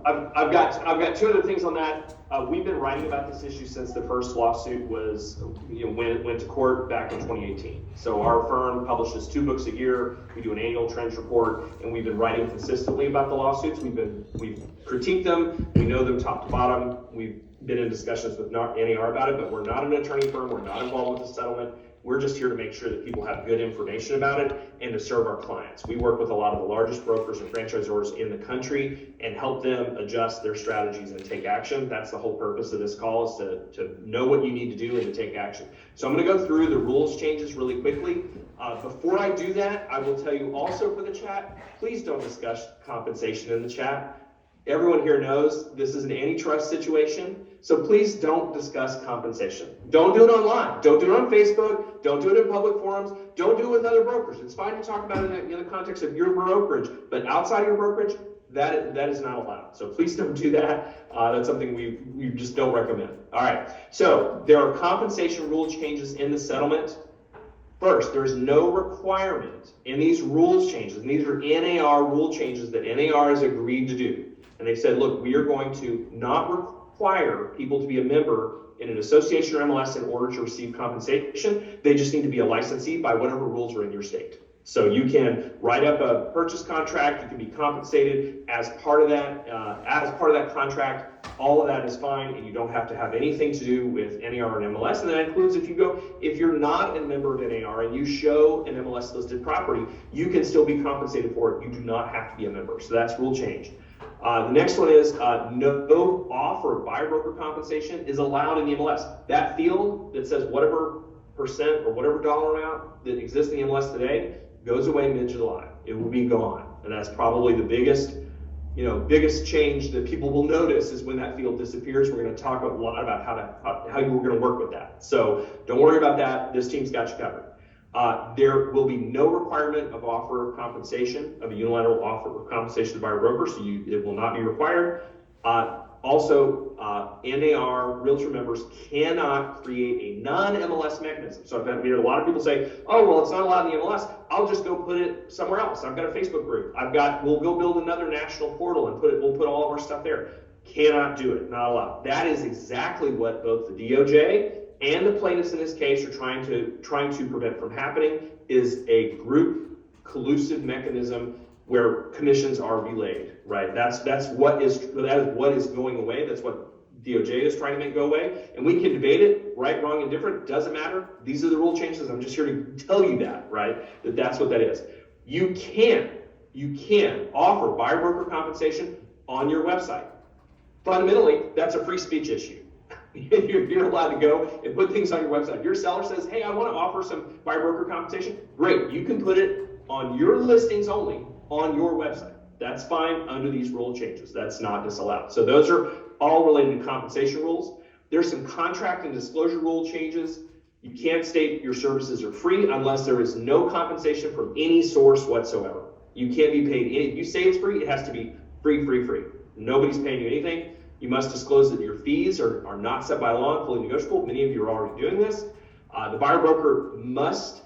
I've got two other things on that. We've been writing about this issue since the first lawsuit was, went to court back in 2018. So our firm publishes 2 books a year. We do an annual trends report, and we've been writing consistently about the lawsuits. We've critiqued them. We know them top to bottom. We've been in discussions with NAR about it, but we're not an attorney firm. We're not involved with the settlement. We're just here to make sure that people have good information about it and to serve our clients. We work with a lot of the largest brokers and franchisors in the country and help them adjust their strategies and take action. That's the whole purpose of this call, is to know what you need to do and to take action. So I'm going to go through the rules changes really quickly. Before I do that, I will tell you also for the chat, please don't discuss compensation in the chat. Everyone here knows this is an antitrust situation, so please don't discuss compensation. Don't do it online. Don't do it on Facebook. Don't do it in public forums. Don't do it with other brokers. It's fine to talk about it in the context of your brokerage, but outside your brokerage, that is not allowed. So please don't do that. That's something we just don't recommend. All right, so there are compensation rule changes in the settlement. First, there's no requirement in these rules changes, and these are NAR rule changes that NAR has agreed to do. And they said, look, we are going to not require people to be a member in an association or MLS in order to receive compensation. They just need to be a licensee by whatever rules are in your state. So you can write up a purchase contract. You can be compensated as part of that. Contract. All of that is fine, and you don't have to have anything to do with NAR and MLS. And that includes if you're not a member of NAR and you show an MLS listed property, you can still be compensated for it. You do not have to be a member. So that's rule change. The next one is no offer of buyer broker compensation is allowed in the MLS. That field that says whatever percent or whatever dollar amount that exists in the MLS today goes away mid-July. It will be gone. And that's probably the biggest change that people will notice is when that field disappears. We're going to talk a lot about how you're going to work with that. So don't worry about that. This team's got you covered. There will be no requirement of offer of compensation, of a unilateral offer of compensation to buyer broker, so it will not be required. Also, NAR realtor members cannot create a non-MLS mechanism. So I've heard a lot of people say, oh, well, it's not allowed in the MLS. I'll just go put it somewhere else. I've got a Facebook group. We'll go build another national portal and we'll put all of our stuff there. Cannot do it, not allowed. That is exactly what both the DOJ and the plaintiffs in this case are trying to prevent from happening, is a group collusive mechanism where commissions are relayed, right? That's what is going away. That's what DOJ is trying to make go away. And we can debate it, right, wrong, and different. Doesn't matter. These are the rule changes. I'm just here to tell you that, right? That's what that is. You can offer buyer broker compensation on your website. Fundamentally, that's a free speech issue. You're allowed to go and put things on your website. If your seller says, hey, I want to offer some buyer broker compensation, great. You can put it on your listings only on your website. That's fine under these rule changes. That's not disallowed. So those are all related to compensation rules. There's some contract and disclosure rule changes. You can't state your services are free unless there is no compensation from any source whatsoever. You can't be paid any. If you say it's free, it has to be free. Nobody's paying you anything. You must disclose that your fees are not set by law and fully negotiable. Many of you are already doing this. The buyer broker must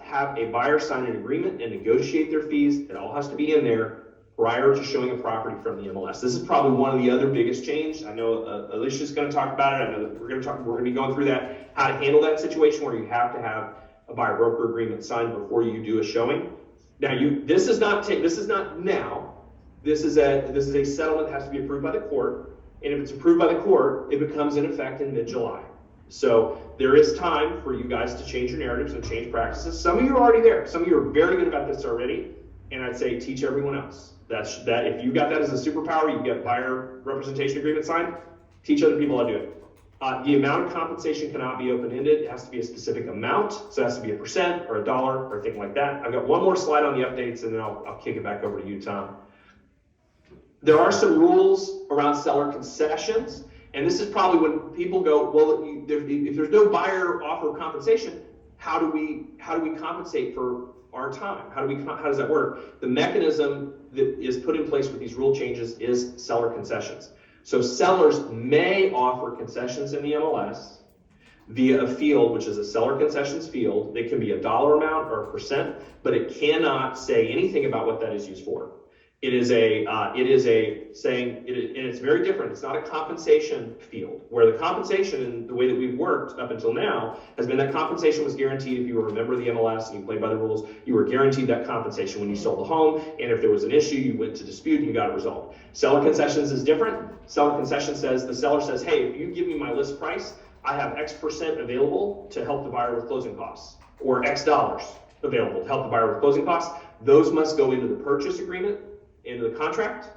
have a buyer sign an agreement and negotiate their fees. It all has to be in there prior to showing a property from the MLS. This is probably one of the other biggest changes. I know Alicia's going to talk about it. I know that we're going to be going through that, how to handle that situation where you have to have a buyer broker agreement signed before you do a showing. Now, this is not now. This is a settlement that has to be approved by the court, and if it's approved by the court, it becomes in effect in mid-July. So there is time for you guys to change your narratives and change practices. Some of you are already there. Some of you are very good about this already, and I'd say teach everyone else. That if you got that as a superpower, you get buyer representation agreement signed, teach other people how to do it. The amount of compensation cannot be open-ended. It has to be a specific amount, so it has to be a percent or a dollar or a thing like that. I've got one more slide on the updates, and then I'll kick it back over to you, Tom. There are some rules around seller concessions, and this is probably when people go, well, if there's no buyer offer compensation, how do we compensate for our time? How does that work? The mechanism that is put in place with these rule changes is seller concessions. So sellers may offer concessions in the MLS via a field, which is a seller concessions field. It can be a dollar amount or a percent, but it cannot say anything about what that is used for. It is a saying, and it's very different. It's not a compensation field, where the compensation and the way that we've worked up until now has been that compensation was guaranteed. If you were a member of the MLS and you played by the rules, you were guaranteed that compensation when you sold the home. And if there was an issue, you went to dispute and you got it resolved. Seller concessions is different. Seller concession says, the seller says, hey, if you give me my list price, I have X% available to help the buyer with closing costs, or X dollars available to help the buyer with closing costs. Those must go into the purchase agreement, into the contract.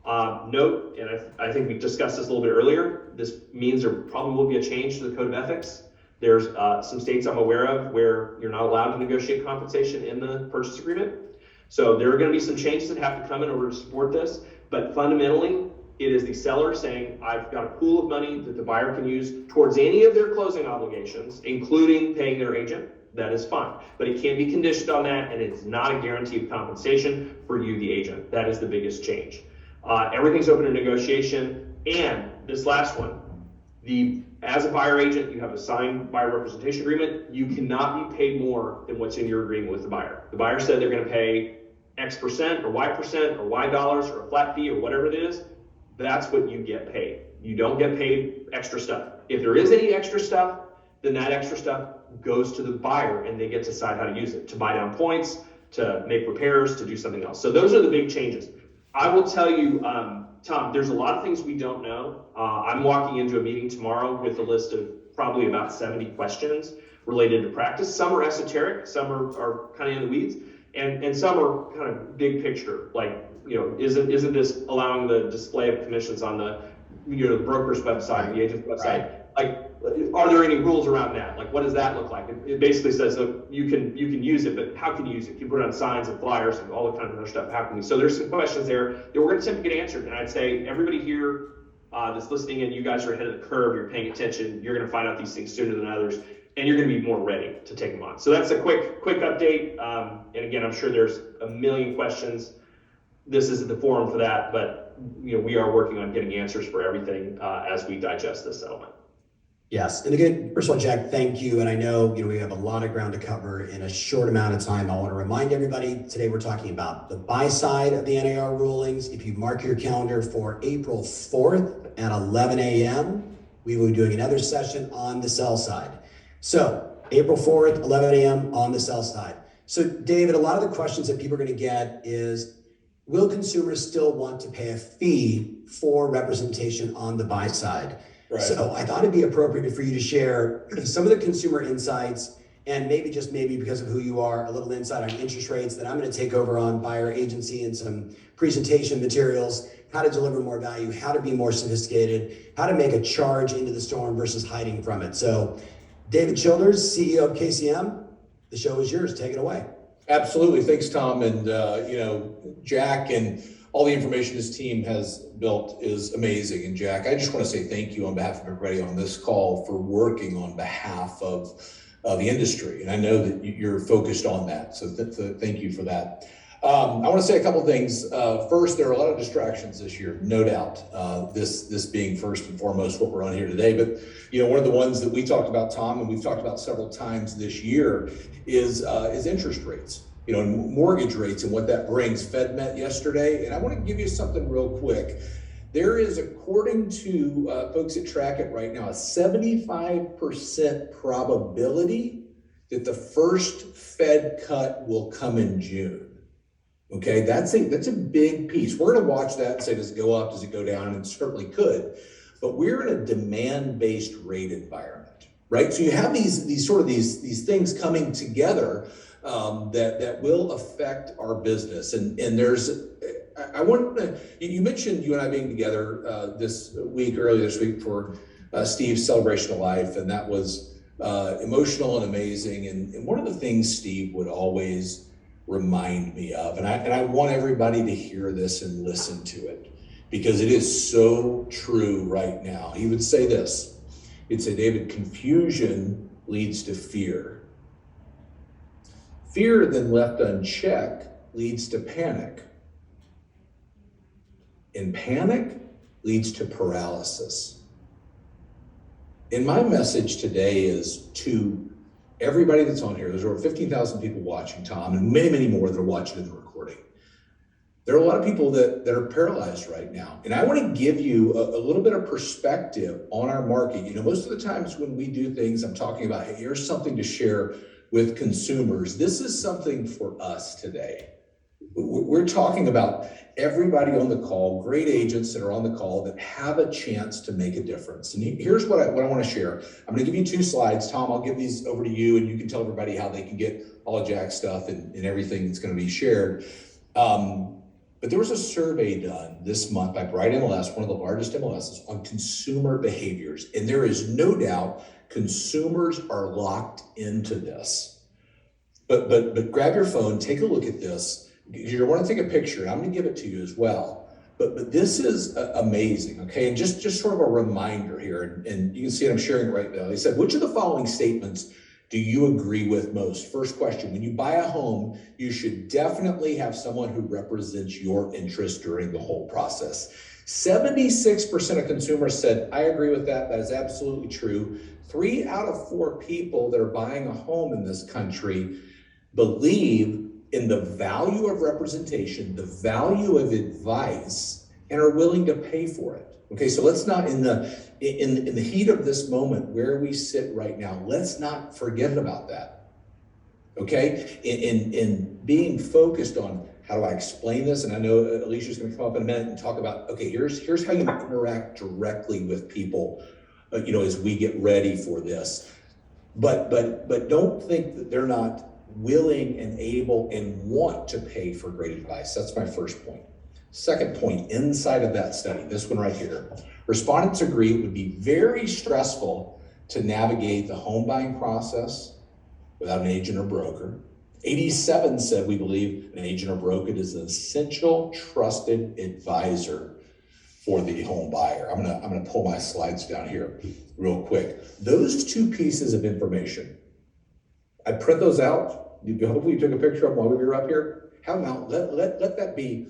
Note, and I think we discussed this a little bit earlier, this means there probably will be a change to the code of ethics. There's some states I'm aware of where you're not allowed to negotiate compensation in the purchase agreement. So there are going to be some changes that have to come in order to support this, but fundamentally, it is the seller saying, I've got a pool of money that the buyer can use towards any of their closing obligations, including paying their agent. That is fine, but it can't be conditioned on that, and it's not a guarantee of compensation for you, the agent. That is the biggest change. Everything's open to negotiation, and this last one, as a buyer agent, you have a signed buyer representation agreement. You cannot be paid more than what's in your agreement with the buyer. The buyer said they're going to pay X% or Y% or Y dollars or a flat fee or whatever it is. That's what you get paid. You don't get paid extra stuff. If there is any extra stuff, then that extra stuff goes to the buyer and they get to decide how to use it, to buy down points, to make repairs, to do something else. So those are the big changes. I will tell you, Tom, there's a lot of things we don't know. I'm walking into a meeting tomorrow with a list of probably about 70 questions related to practice. Some are esoteric, some are kind of in the weeds, and some are kind of big picture, like, isn't this allowing the display of commissions on the the broker's website, the agent's website? Like, are there any rules around that? Like, what does that look like? It basically says that you can use it, but how can you use it? You put it on signs and flyers and all the kind of other stuff. How can you? So there's some questions there that we're going to attempt to get answered. And I'd say everybody here that's listening in, you guys are ahead of the curve. You're paying attention. You're going to find out these things sooner than others, and you're going to be more ready to take them on. So that's a quick update. And again, I'm sure there's a million questions. This isn't the forum for that, but we are working on getting answers for everything as we digest this settlement. Yes, and again, first of all, Jack, thank you. And I know, we have a lot of ground to cover in a short amount of time. I want to remind everybody, today we're talking about the buy side of the NAR rulings. If you mark your calendar for April 4th at 11 a.m., we will be doing another session on the sell side. So April 4th, 11 a.m. on the sell side. So David, a lot of the questions that people are going to get is, will consumers still want to pay a fee for representation on the buy side? Right. So I thought it'd be appropriate for you to share some of the consumer insights, and maybe because of who you are, a little insight on interest rates. That I'm going to take over on buyer agency and some presentation materials, how to deliver more value, how to be more sophisticated, how to make a charge into the storm versus hiding from it. So David Childers, CEO of KCM, the show is yours. Take it away. Absolutely. Thanks, Tom. And, Jack and all the information his team has built is amazing. And Jack, I just want to say thank you on behalf of everybody on this call for working on behalf of the industry. And I know that you're focused on that. So thank you for that. I want to say a couple things. First, there are a lot of distractions this year, no doubt. This being first and foremost what we're on here today. But one of the ones that we talked about, Tom, and we've talked about several times this year is interest rates. Mortgage rates and what that brings. Fed met yesterday, and I want to give you something real quick. There is, according to folks that track it right now, a 75% probability that the first Fed cut will come in June. Okay, that's a big piece. We're going to watch that and say, does it go up? Does it go down? And it certainly could. But we're in a demand-based rate environment, right? So you have these things coming together that will affect our business. And there's, I want to, you mentioned you and I being together earlier this week for Steve's celebration of life, and that was emotional and amazing. And one of the things Steve would always remind me of, and I want everybody to hear this and listen to it, because it is so true right now. He would say this. He'd say, David, confusion leads to fear. Fear, then left unchecked, leads to panic. And panic leads to paralysis. And my message today is to everybody that's on here. There's over 15,000 people watching, Tom, and many, many more that are watching in the recording. There are a lot of people that are paralyzed right now. And I want to give you a little bit of perspective on our market. You know, most of the times when we do things, I'm talking about, hey, here's something to share with consumers. This is something for us today. We're talking about everybody on the call, great agents that are on the call that have a chance to make a difference. And here's what I want to share. I'm going to give you 2 slides. Tom, I'll give these over to you and you can tell everybody how they can get all of Jack's stuff and everything that's going to be shared. But there was a survey done this month by Bright MLS, one of the largest MLSs, on consumer behaviors. And there is no doubt consumers are locked into this. But grab your phone, take a look at this. You want to take a picture. I'm going to give it to you as well. But this is amazing, okay? And just sort of a reminder here, and you can see it, I'm sharing it right now. They said, which of the following statements do you agree with most? First question, when you buy a home, you should definitely have someone who represents your interest during the whole process. 76% of consumers said, I agree with that. That is absolutely true. 3 out of 4 people that are buying a home in this country believe in the value of representation, the value of advice, and are willing to pay for it. Okay, so let's not, in the heat of this moment where we sit right now, let's not forget about that. Okay, in being focused on how do I explain this, and I know Alicia's going to come up in a minute and talk about, okay, here's how you interact directly with people, you know, as we get ready for this. But don't think that they're not willing and able and want to pay for great advice. That's my first point. Second point, inside of that study, this one right here, respondents agree it would be very stressful to navigate the home buying process without an agent or broker. 87 said we believe an agent or broker is an essential, trusted advisor for the home buyer. I'm gonna pull my slides down here real quick. Those 2 pieces of information, I print those out. Hopefully you took a picture of them while we were up here. Have them out. Let that be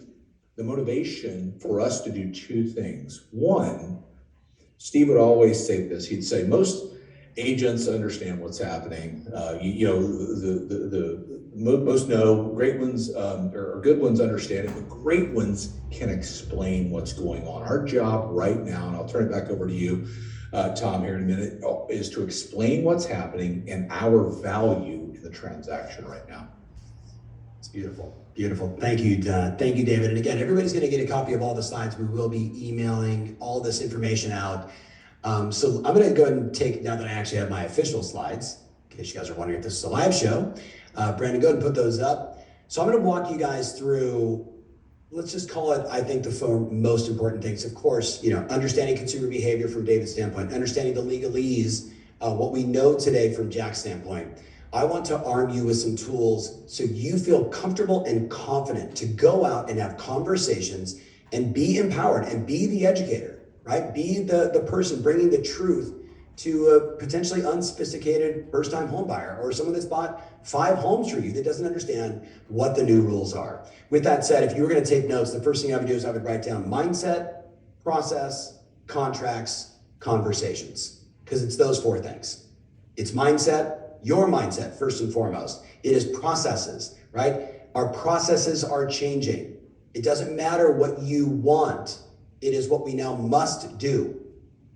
the motivation for us to do 2 things. One, Steve would always say this. He'd say most agents understand what's happening. Most know, great ones or good ones understand it, but great ones can explain what's going on. Our job right now, and I'll turn it back over to you, Tom, here in a minute, is to explain what's happening and our value in the transaction right now. It's beautiful. Beautiful. Thank you, David. And again, everybody's going to get a copy of all the slides. We will be emailing all this information out. So I'm going to go ahead and take, now that I actually have my official slides, in case you guys are wondering if this is a live show, Brandon, go ahead and put those up. So I'm going to walk you guys through, let's just call it, I think, the 4 most important things. Of course, you know, understanding consumer behavior from David's standpoint, understanding the legalese, what we know today from Jack's standpoint. I want to arm you with some tools so you feel comfortable and confident to go out and have conversations and be empowered and be the educator, right? Be the person bringing the truth to a potentially unsophisticated first-time home buyer or someone that's bought 5 homes for you that doesn't understand what the new rules are. With that said, if you were going to take notes, the first thing I would do is I would write down mindset, process, contracts, conversations, because it's those 4 things. It's mindset, your mindset, first and foremost. It is processes, right? Our processes are changing. It doesn't matter what you want. It is what we now must do.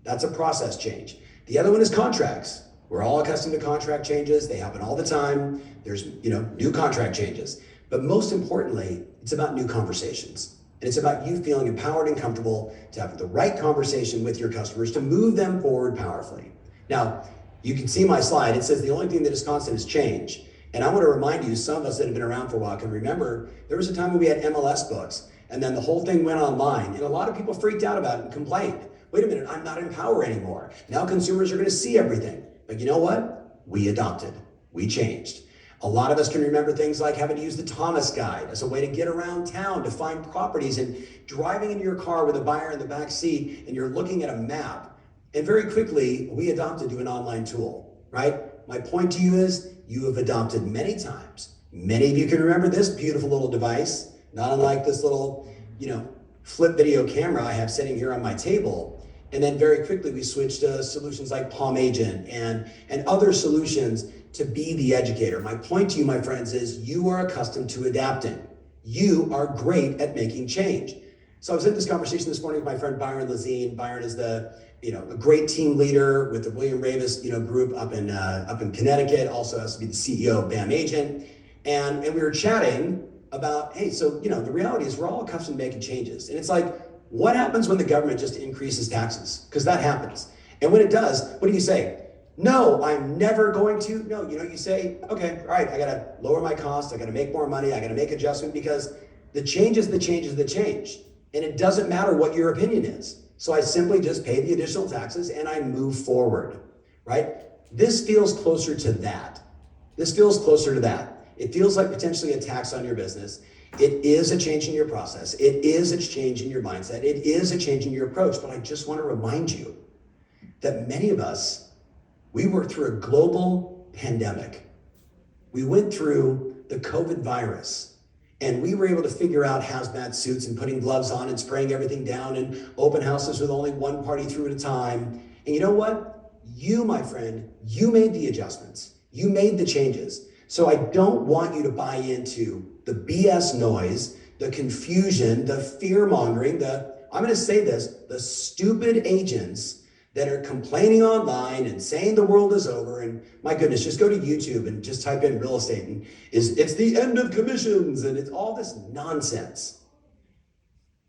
That's a process change. The other one is contracts. We're all accustomed to contract changes. They happen all the time. There's, new contract changes. But most importantly, it's about new conversations. And it's about you feeling empowered and comfortable to have the right conversation with your customers to move them forward powerfully. Now, you can see my slide. It says the only thing that is constant is change. And I want to remind you, some of us that have been around for a while can remember there was a time when we had MLS books and then the whole thing went online and a lot of people freaked out about it and complained. Wait a minute, I'm not in power anymore. Now consumers are going to see everything. But you know what? We adopted. We changed. A lot of us can remember things like having to use the Thomas Guide as a way to get around town to find properties and driving into your car with a buyer in the back seat and you're looking at a map. And very quickly, we adopted to an online tool, right? My point to you is you have adopted many times. Many of you can remember this beautiful little device, not unlike this little, flip video camera I have sitting here on my table. And then very quickly, we switched to solutions like Palm Agent and other solutions to be the educator. My point to you, my friends, is you are accustomed to adapting. You are great at making change. So I was in this conversation this morning with my friend Byron Lazine. Byron is a great team leader with the William Ravis, group up in Connecticut, also has to be the CEO of BAM Agent. And we were chatting about, hey, so, the reality is we're all accustomed to making changes. And it's like, what happens when the government just increases taxes? Because that happens. And when it does, what do you say? No, I'm never going to. No, you say, okay, all right, I got to lower my costs. I got to make more money. I got to make adjustment because the change is the change is the change. And it doesn't matter what your opinion is. So I simply just pay the additional taxes and I move forward, right? This feels closer to that. This feels closer to that. It feels like potentially a tax on your business. It is a change in your process. It is a change in your mindset. It is a change in your approach. But I just want to remind you that many of us, we worked through a global pandemic. We went through the COVID virus, and we were able to figure out hazmat suits and putting gloves on and spraying everything down and open houses with only one party through at a time. And you know what? You, my friend, you made the adjustments. You made the changes. So I don't want you to buy into the BS noise, the confusion, the fear mongering, I'm going to say this, the stupid agents that are complaining online and saying the world is over. And my goodness, just go to YouTube and just type in real estate and it's the end of commissions and it's all this nonsense.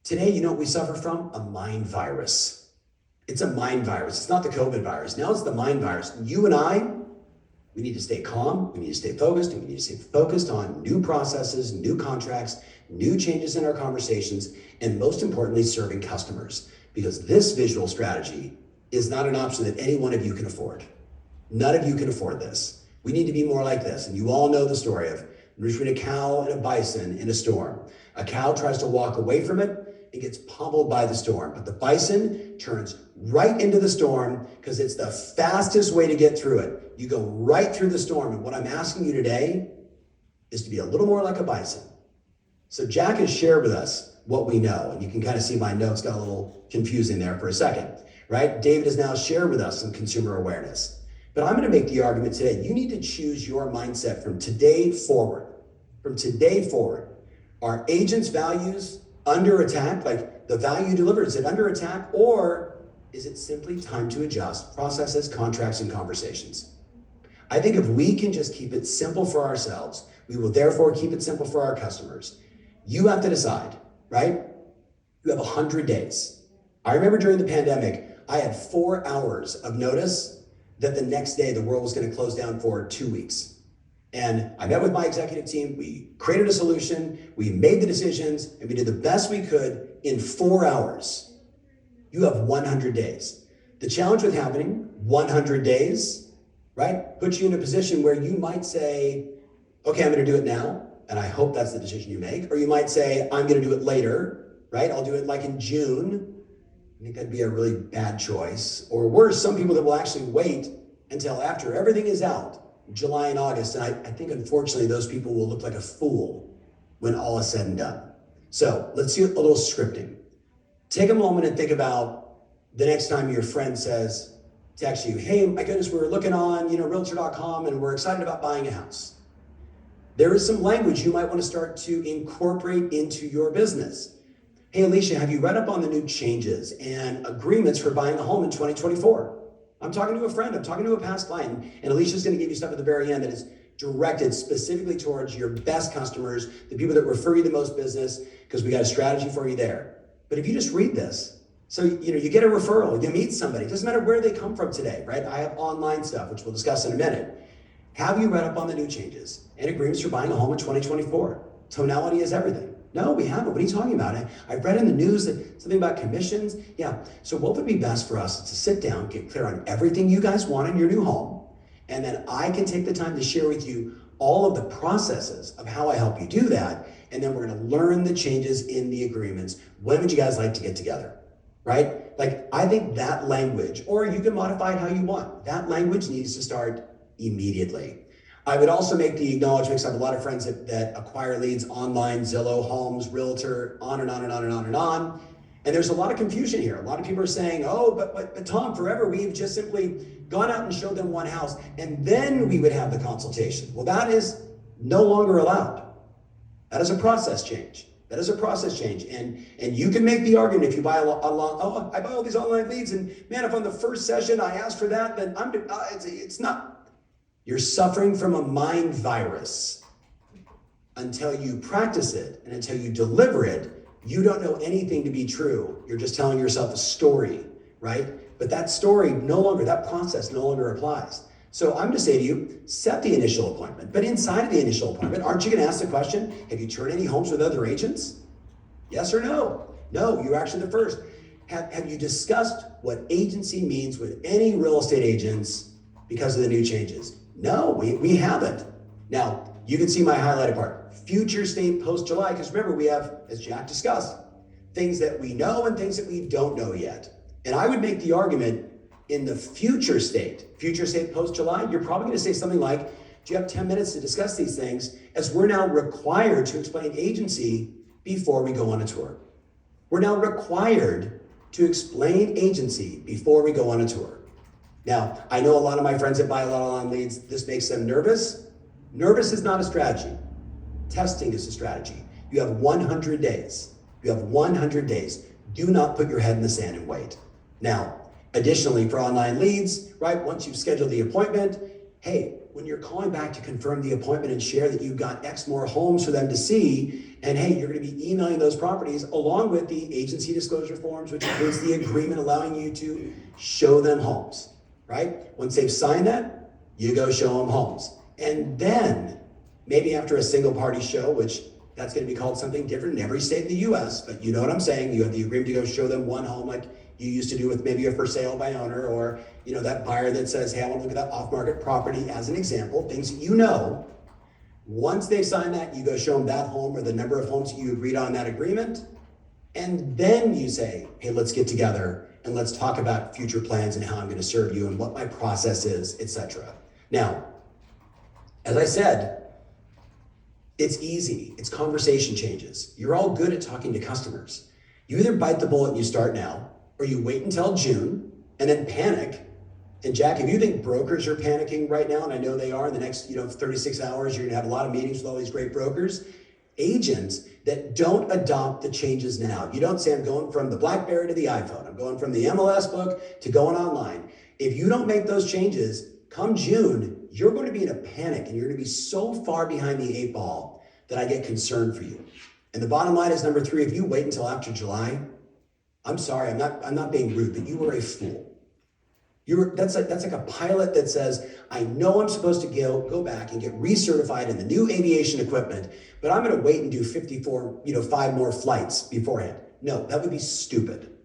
Today, you know what we suffer from? A mind virus. It's a mind virus. It's not the COVID virus. Now it's the mind virus. You and I, we need to stay calm. We need to stay focused, and we need to stay focused on new processes, new contracts, new changes in our conversations, and most importantly, serving customers. Because this visual strategy is not an option that any one of you can afford. None of you can afford this. We need to be more like this. And you all know the story of between a cow and a bison in a storm. A cow tries to walk away from it and gets pummeled by the storm. But the bison turns right into the storm because it's the fastest way to get through it. You go right through the storm. And what I'm asking you today is to be a little more like a bison. So Jack has shared with us what we know. And you can kind of see my notes got a little confusing there for a second. Right? David has now shared with us some consumer awareness. But I'm going to make the argument today, you need to choose your mindset from today forward. From today forward. Are agents' values under attack? Like the value delivered, is it under attack? Or is it simply time to adjust processes, contracts, and conversations? I think if we can just keep it simple for ourselves, we will therefore keep it simple for our customers. You have to decide, right? You have 100 days. I remember during the pandemic, I had 4 hours of notice that the next day the world was going to close down for 2 weeks. And I met with my executive team, we created a solution, we made the decisions, and we did the best we could in 4 hours. You have 100 days. The challenge with having 100 days, right, puts you in a position where you might say, okay, I'm going to do it now, and I hope that's the decision you make. Or you might say, I'm going to do it later, right? I'll do it like in June. I think that'd be a really bad choice. Or worse, some people that will actually wait until after everything is out, July and August. And I think unfortunately those people will look like a fool when all is said and done. So let's do a little scripting. Take a moment and think about the next time your friend says, text you, hey, my goodness, we were looking on, realtor.com and we're excited about buying a house. There is some language you might want to start to incorporate into your business. Hey, Alicia, have you read up on the new changes and agreements for buying a home in 2024? I'm talking to a friend, I'm talking to a past client, and Alicia's going to give you stuff at the very end that is directed specifically towards your best customers, the people that refer you the most business, because we got a strategy for you there. But if you just read this, so you get a referral, you meet somebody, it doesn't matter where they come from today, right? I have online stuff, which we'll discuss in a minute. Have you read up on the new changes and agreements for buying a home in 2024? Tonality is everything. No, we haven't. What are you talking about? I read in the news that something about commissions. Yeah. So what would be best for us is to sit down, get clear on everything you guys want in your new home, and then I can take the time to share with you all of the processes of how I help you do that, and then we're going to learn the changes in the agreements. When would you guys like to get together? Right? Like, I think that language, or you can modify it how you want. That language needs to start immediately. I would also make the acknowledgments. I have a lot of friends that acquire leads online, Zillow, Homes, Realtor, on and on and on and on and on. And there's a lot of confusion here. A lot of people are saying, oh, but Tom, forever we've just simply gone out and showed them one house and then we would have the consultation. Well, that is no longer allowed. That is a process change. That is a process change. And you can make the argument if you buy I buy all these online leads, and man, if on the first session I ask for that, then it's not. You're suffering from a mind virus. Until you practice it and until you deliver it, you don't know anything to be true. You're just telling yourself a story, right? But that story that process no longer applies. So I'm going to say to you, set the initial appointment. But inside of the initial appointment, aren't you going to ask the question, have you turned any homes with other agents? Yes or no? No, you're actually the first. Have you discussed what agency means with any real estate agents because of the new changes? No, we haven't. Now, you can see my highlighted part. Future state post-July, because remember, we have, as Jack discussed, things that we know and things that we don't know yet. And I would make the argument in the future state post-July, you're probably going to say something like, do you have 10 minutes to discuss these things, as we're now required to explain agency before we go on a tour. We're now required to explain agency before we go on a tour. Now, I know a lot of my friends that buy a lot of online leads, this makes them nervous. Nervous is not a strategy. Testing is a strategy. You have 100 days. You have 100 days. Do not put your head in the sand and wait. Now, additionally, for online leads, right, once you've scheduled the appointment, hey, when you're calling back to confirm the appointment and share that you've got X more homes for them to see, and hey, you're going to be emailing those properties along with the agency disclosure forms, which includes the agreement allowing you to show them homes, right? Once they've signed that, you go show them homes. And then, maybe after a single party show, which that's going to be called something different in every state in the US, but you know what I'm saying, you have the agreement to go show them one home like you used to do with maybe a for sale by owner, or you know, that buyer that says, hey, I want to look at that off-market property as an example, things that you know. Once they sign that, you go show them that home or the number of homes that you agreed on that agreement. And then you say, hey, let's get together and let's talk about future plans and how I'm going to serve you and what my process is, etc. Now, as I said, it's easy. It's conversation changes. You're all good at talking to customers. You either bite the bullet and you start now, or you wait until June and then panic. And Jack, if you think brokers are panicking right now, and I know they are, in the next 36 hours, you're gonna have a lot of meetings with all these great brokers, agents that don't adopt the changes now. You don't say, I'm going from the BlackBerry to the iPhone. I'm going from the MLS book to going online. If you don't make those changes, come June, you're going to be in a panic and you're going to be so far behind the 8 ball that I get concerned for you. And the bottom line is, number 3, if you wait until after July, I'm sorry, I'm not being rude, but you were a fool. That's like a pilot that says, I know I'm supposed to go back and get recertified in the new aviation equipment, but I'm going to wait and do 5 more flights beforehand. No, that would be stupid.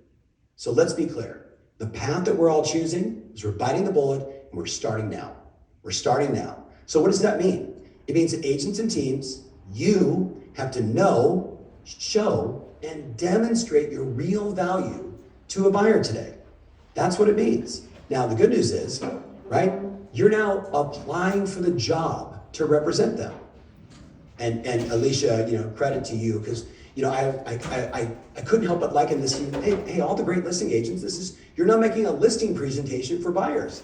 So let's be clear. The path that we're all choosing is we're biting the bullet and we're starting now. We're starting now. So what does that mean? It means that agents and teams, you have to know, show, and demonstrate your real value to a buyer today. That's what it means. Now, the good news is, right, you're now applying for the job to represent them. And Alicia, credit to you, because, I couldn't help but liken this. Hey, all the great listing agents, you're not making a listing presentation for buyers.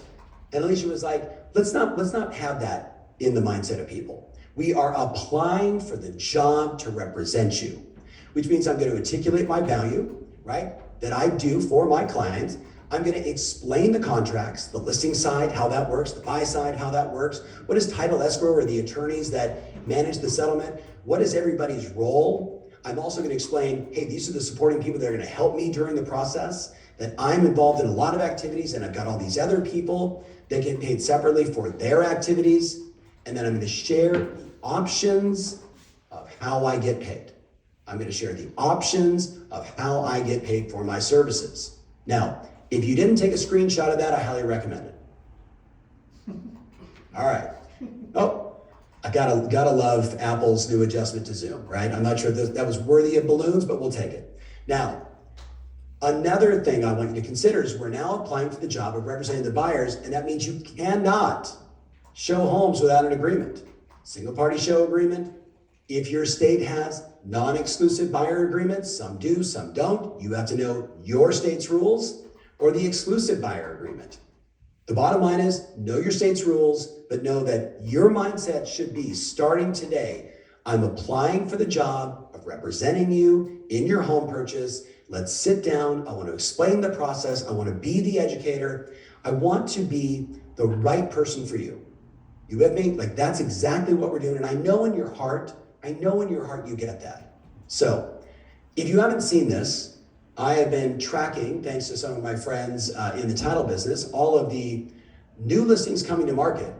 And Alicia was like, let's not have that in the mindset of people. We are applying for the job to represent you, which means I'm going to articulate my value, right, that I do for my clients. I'm going to explain the contracts, the listing side, how that works, the buy side, how that works. What is title escrow or the attorneys that manage the settlement? What is everybody's role? I'm also going to explain, hey, these are the supporting people that are going to help me during the process, that I'm involved in a lot of activities and I've got all these other people that get paid separately for their activities. And then I'm going to share the options of how I get paid. I'm going to share the options of how I get paid for my services. Now, if you didn't take a screenshot of that, I highly recommend it. All right. Oh, I gotta love Apple's new adjustment to Zoom, right? I'm not sure that was worthy of balloons, but we'll take it. Now, another thing I want you to consider is we're now applying for the job of representing the buyers, and that means you cannot show homes without an agreement. Single party show agreement. If your state has non-exclusive buyer agreements, some do, some don't, you have to know your state's rules, or the exclusive buyer agreement. The bottom line is, know your state's rules, but know that your mindset should be, starting today, I'm applying for the job of representing you in your home purchase. Let's sit down. I want to explain the process. I want to be the educator. I want to be the right person for you. You with me? Like, that's exactly what we're doing. And I know in your heart you get that. So if you haven't seen this, I have been tracking, thanks to some of my friends in the title business, all of the new listings coming to market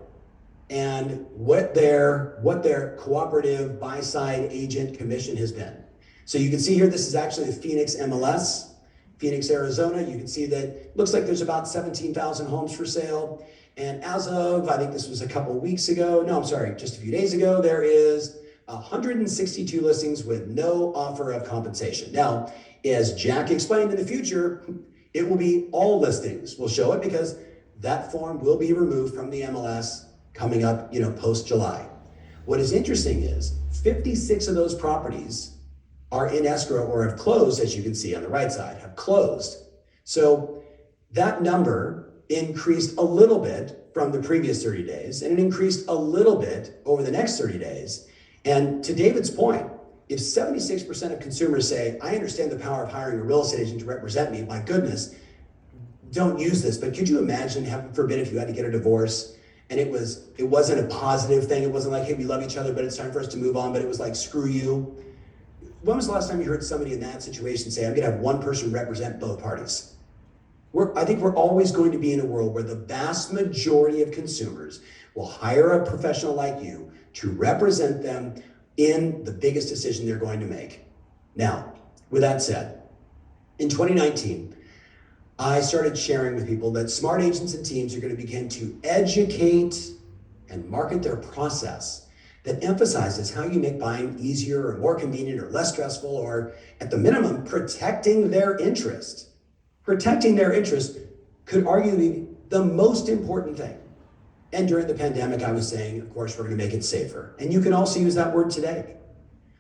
and what their cooperative buy-side agent commission has been. So you can see here, this is actually the Phoenix MLS, Phoenix, Arizona. You can see that looks like there's about 17,000 homes for sale. And as of, I think this was a couple weeks ago, no, I'm sorry, just a few days ago, there is 162 listings with no offer of compensation. Now, as Jack explained, in the future, it will be all listings. We'll show it because that form will be removed from the MLS coming up, post-July. What is interesting is 56 of those properties are in escrow or have closed, as you can see on the right side, have closed. So that number increased a little bit from the previous 30 days, and it increased a little bit over the next 30 days. And to David's point, if 76% of consumers say, I understand the power of hiring a real estate agent to represent me, my goodness, don't use this. But could you imagine, heaven forbid, if you had to get a divorce and it wasn't a positive thing. It wasn't like, hey, we love each other, but it's time for us to move on. But it was like, screw you. When was the last time you heard somebody in that situation say, I'm gonna have one person represent both parties? I think we're always going to be in a world where the vast majority of consumers will hire a professional like you to represent them in the biggest decision they're going to make. Now, with that said, in 2019, I started sharing with people that smart agents and teams are going to begin to educate and market their process that emphasizes how you make buying easier or more convenient or less stressful, or at the minimum, protecting their interest. Protecting their interest could arguably be the most important thing. And during the pandemic, I was saying, of course, we're going to make it safer. And you can also use that word today.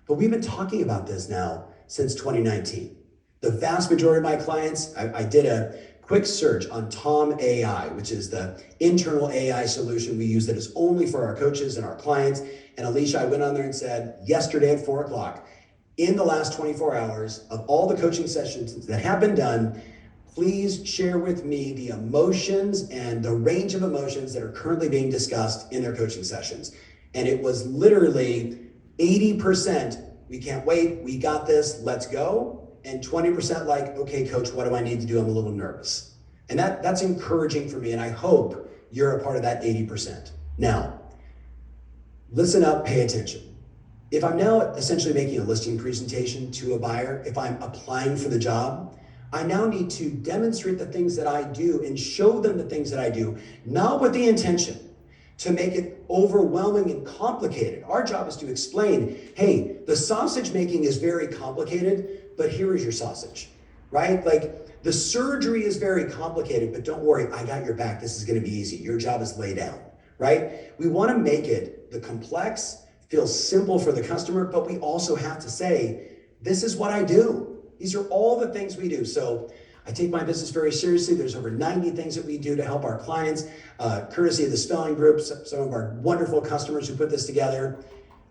But we've been talking about this now since 2019. The vast majority of my clients, I did a quick search on Tom AI, which is the internal AI solution we use that is only for our coaches and our clients. And Alicia, I went on there and said, yesterday at 4 o'clock, in the last 24 hours of all the coaching sessions that have been done, please share with me the emotions and the range of emotions that are currently being discussed in their coaching sessions. And it was literally 80%, we can't wait, we got this, let's go. And 20% like, okay, coach, what do I need to do? I'm a little nervous. And that's encouraging for me, and I hope you're a part of that 80%. Now, listen up, pay attention. If I'm now essentially making a listing presentation to a buyer, if I'm applying for the job, I now need to demonstrate the things that I do and show them the things that I do, not with the intention to make it overwhelming and complicated. Our job is to explain, hey, the sausage making is very complicated, but here is your sausage, right? Like, the surgery is very complicated, but don't worry, I got your back. This is gonna be easy. Your job is lay down, right? We wanna make it the complex, feel simple for the customer, but we also have to say, this is what I do. These are all the things we do. So I take my business very seriously. There's over 90 things that we do to help our clients, courtesy of the Spelling Group, some of our wonderful customers who put this together.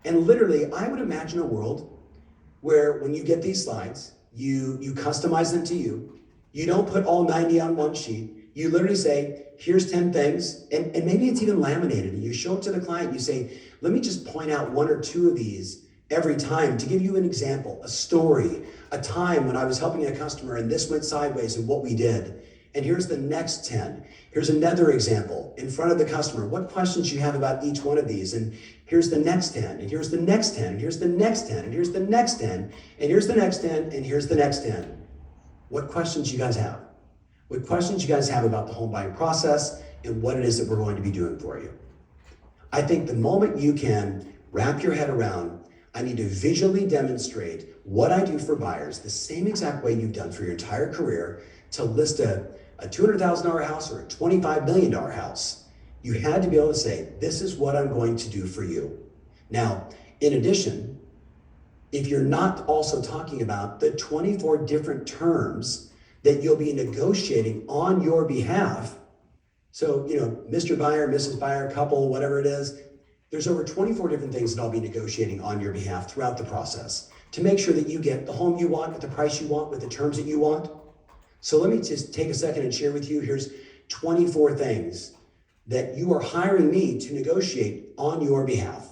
And literally, I would imagine a world where when you get these slides, you customize them to you. You don't put all 90 on one sheet. You literally say, here's 10 things, and maybe it's even laminated. And you show it to the client, you say, let me just point out 1 or 2 of these every time to give you an example, a story, a time when I was helping a customer and this went sideways and what we did. And here's the next 10. Here's another example in front of the customer. What questions you have about each one of these? And here's the next 10, and here's the next 10, and here's the next 10, and here's the next 10, and here's the next 10, and here's the next 10. What questions you guys have? What questions you guys have about the home buying process and what it is that we're going to be doing for you? I think the moment you can wrap your head around, I need to visually demonstrate what I do for buyers the same exact way you've done for your entire career to list a $200,000 house or a $25 million house. You had to be able to say, this is what I'm going to do for you. Now, in addition, if you're not also talking about the 24 different terms that you'll be negotiating on your behalf, so, Mr. Buyer, Mrs. Buyer, couple, whatever it is, There's over 24 different things that I'll be negotiating on your behalf throughout the process to make sure that you get the home you want at the price you want with the terms that you want. So let me just take a second and share with you, here's 24 things that you are hiring me to negotiate on your behalf.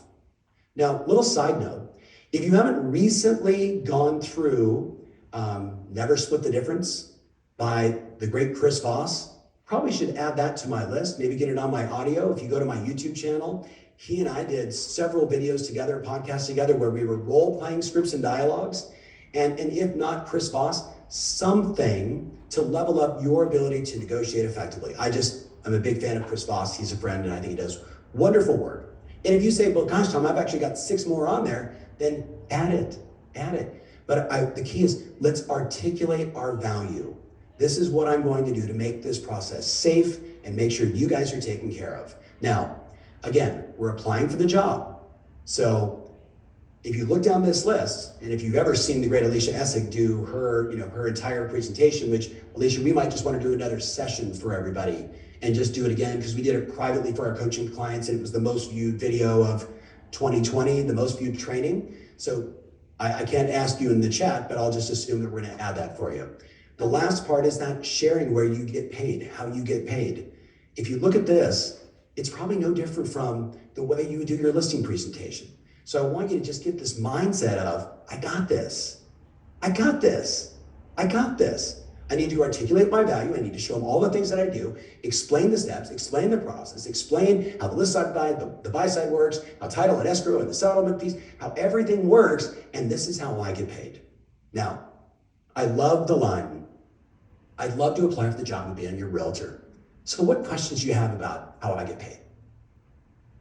Now, little side note, if you haven't recently gone through Never Split the Difference by the great Chris Voss, probably should add that to my list, maybe get it on my audio. If you go to my YouTube channel, he and I did several videos together, podcasts together, where we were role-playing scripts and dialogues. And if not Chris Voss, something to level up your ability to negotiate effectively. I'm a big fan of Chris Voss. He's a friend, and I think he does wonderful work. And if you say, well, gosh, Tom, I've actually got 6 more on there, then add it. But the key is, let's articulate our value. This is what I'm going to do to make this process safe and make sure you guys are taken care of. Now, again, we're applying for the job. So if you look down this list, and if you've ever seen the great Alicia Essig do her entire presentation, which, Alicia, we might just want to do another session for everybody and just do it again, because we did it privately for our coaching clients, and it was the most viewed video of 2020, the most viewed training. So I can't ask you in the chat, but I'll just assume that we're going to add that for you. The last part is that sharing where you get paid, how you get paid. If you look at this, it's probably no different from the way you do your listing presentation. So I want you to just get this mindset of, I got this. I got this. I got this. I need to articulate my value. I need to show them all the things that I do, explain the steps, explain the process, explain how the list side, the buy side works, how title and escrow and the settlement piece, how everything works, and this is how I get paid. Now, I love the line, I'd love to apply for the job and be your realtor. So what questions do you have about how I get paid?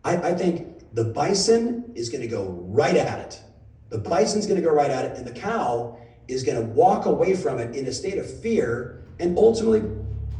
I think the bison is going to go right at it. The bison's going to go right at it, and the cow is going to walk away from it in a state of fear and ultimately,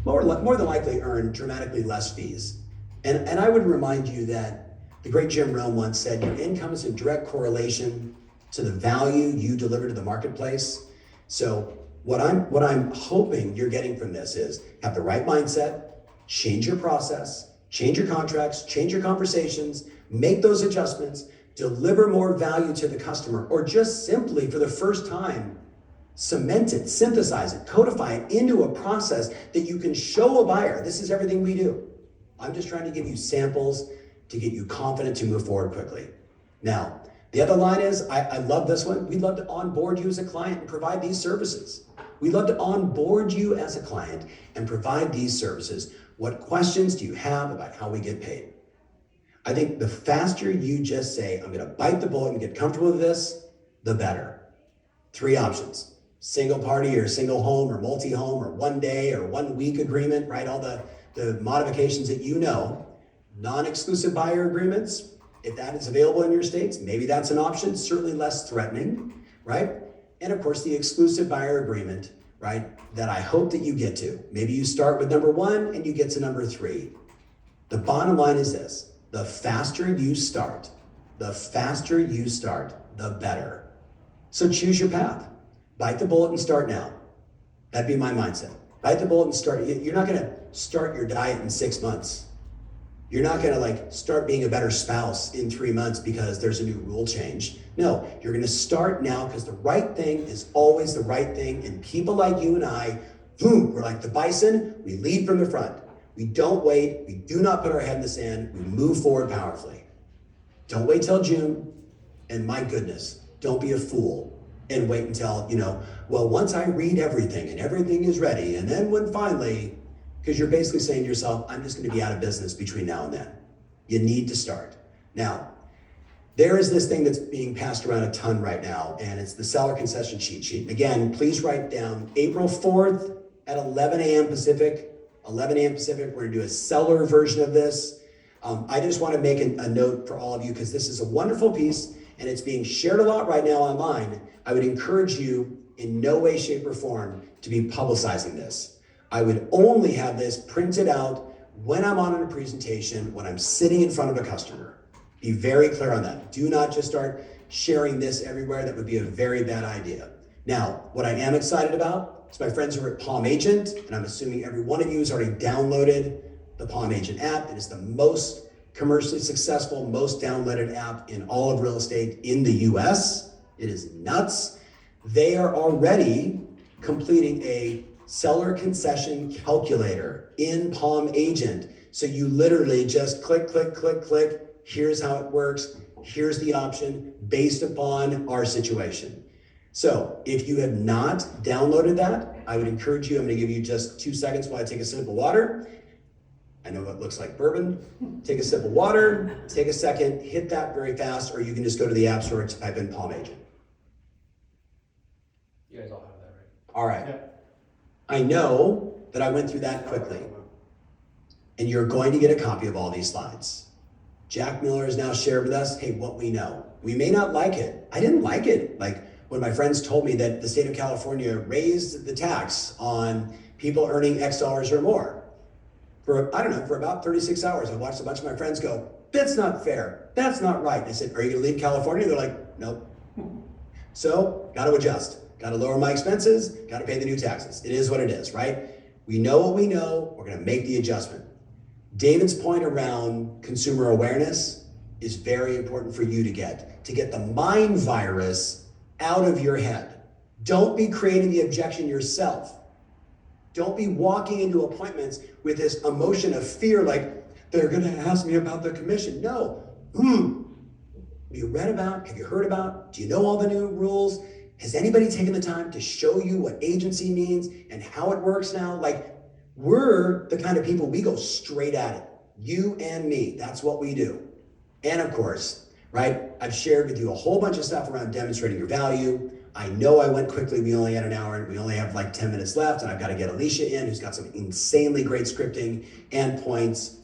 more than likely, earn dramatically less fees. And I would remind you that the great Jim Rohn once said, your income is in direct correlation to the value you deliver to the marketplace. So what I'm hoping you're getting from this is have the right mindset, change your process, change your contracts, change your conversations, make those adjustments, deliver more value to the customer, or just simply for the first time, cement it, synthesize it, codify it into a process that you can show a buyer. This is everything we do. I'm just trying to give you samples to get you confident to move forward quickly. Now, the other line is, I love this one. We'd love to onboard you as a client and provide these services. We'd love to onboard you as a client and provide these services. What questions do you have about how we get paid? I think the faster you just say, I'm gonna bite the bullet and get comfortable with this, the better. 3 options. Single party or single home or multi-home or 1 day or 1 week agreement, right? All the modifications that you know. Non-exclusive buyer agreements, if that is available in your states, maybe that's an option, certainly less threatening, right? And of course, the exclusive buyer agreement, right? That I hope that you get to. Maybe you start with number 1 and you get to number 3. The bottom line is this, the faster you start, the better. So choose your path. Bite the bullet and start now. That'd be my mindset. Bite the bullet and start. You're not gonna start your diet in 6 months. You're not gonna start being a better spouse in 3 months because there's a new rule change. No, you're gonna start now because the right thing is always the right thing. And people like you and I, boom, we're like the bison, we lead from the front. We don't wait, we do not put our head in the sand, we move forward powerfully. Don't wait till June, and my goodness, don't be a fool and wait until, well, once I read everything and everything is ready, and then when finally, because you're basically saying to yourself, I'm just going to be out of business between now and then. You need to start. Now, there is this thing that's being passed around a ton right now, and it's the seller concession cheat sheet. Again, please write down April 4th at 11 a.m. Pacific. 11 a.m. Pacific, we're going to do a seller version of this. I just want to make a note for all of you because this is a wonderful piece and it's being shared a lot right now online. I would encourage you in no way, shape, or form to be publicizing this. I would only have this printed out when I'm on a presentation, when I'm sitting in front of a customer. Be very clear on that. Do not just start sharing this everywhere. That would be a very bad idea. Now, what I am excited about is my friends over at Palm Agent, and I'm assuming every one of you has already downloaded the Palm Agent app. It is the most commercially successful, most downloaded app in all of real estate in the US. It is nuts. They are already completing a seller concession calculator in Palm Agent. So you literally just click, click, click, click. Here's how it works. Here's the option based upon our situation. So if you have not downloaded that, I would encourage you, I'm gonna give you just 2 seconds while I take a sip of water. I know it looks like bourbon. Take a sip of water, take a second, hit that very fast, or you can just go to the App Store and type in Palm Agent. You guys all have that, right? All right. Yeah. I know that I went through that quickly, and you're going to get a copy of all these slides. Jack Miller has now shared with us, hey, what we know. We may not like it. I didn't like it. Like when my friends told me that the state of California raised the tax on people earning X dollars or more. For, I don't know, for about 36 hours, I watched a bunch of my friends go, that's not fair. That's not right. And I said, are you gonna leave California? They're like, nope. So, gotta adjust. Gotta lower my expenses, gotta pay the new taxes. It is what it is, right? We know what we know, we're gonna make the adjustment. David's point around consumer awareness is very important for you to get the mind virus out of your head. Don't be creating the objection yourself. Don't be walking into appointments with this emotion of fear, like they're gonna ask me about the commission. No. Have you read about, have you heard about, do you know all the new rules? Has anybody taken the time to show you what agency means and how it works now? Like, we're the kind of people, we go straight at it. You and me, that's what we do. And of course, right, I've shared with you a whole bunch of stuff around demonstrating your value. I know I went quickly, we only had an hour and we only have like 10 minutes left, and I've got to get Alicia in, who's got some insanely great scripting and points.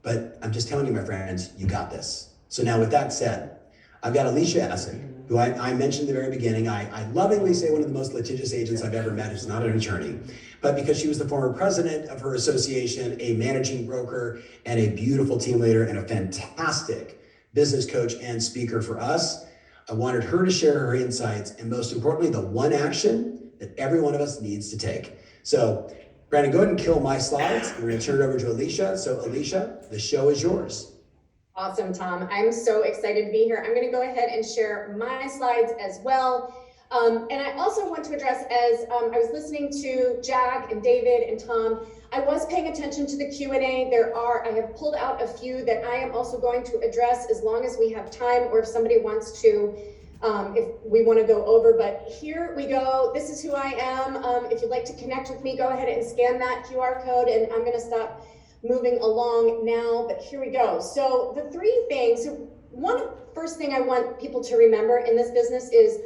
But I'm just telling you, my friends, you got this. So now with that said, I've got Alicia Essig, who I mentioned at the very beginning. I lovingly say one of the most litigious agents I've ever met who's not an attorney, but because she was the former president of her association, a managing broker, and a beautiful team leader, and a fantastic business coach and speaker for us, I wanted her to share her insights, and most importantly, the one action that every one of us needs to take. So, Brandon, go ahead and kill my slides. We're gonna turn it over to Alicia. So Alicia, the show is yours. Awesome, Tom. I'm so excited to be here. I'm gonna go ahead and share my slides as well. And I also want to address, as I was listening to Jack and David and Tom, I was paying attention to the Q&A. I have pulled out a few that I am also going to address as long as we have time, or if somebody wants to, if we want to go over. But here we go. This is who I am. If you'd like to connect with me, go ahead and scan that QR code, and I'm going to stop moving along now. But here we go. So the three things. So first thing I want people to remember in this business is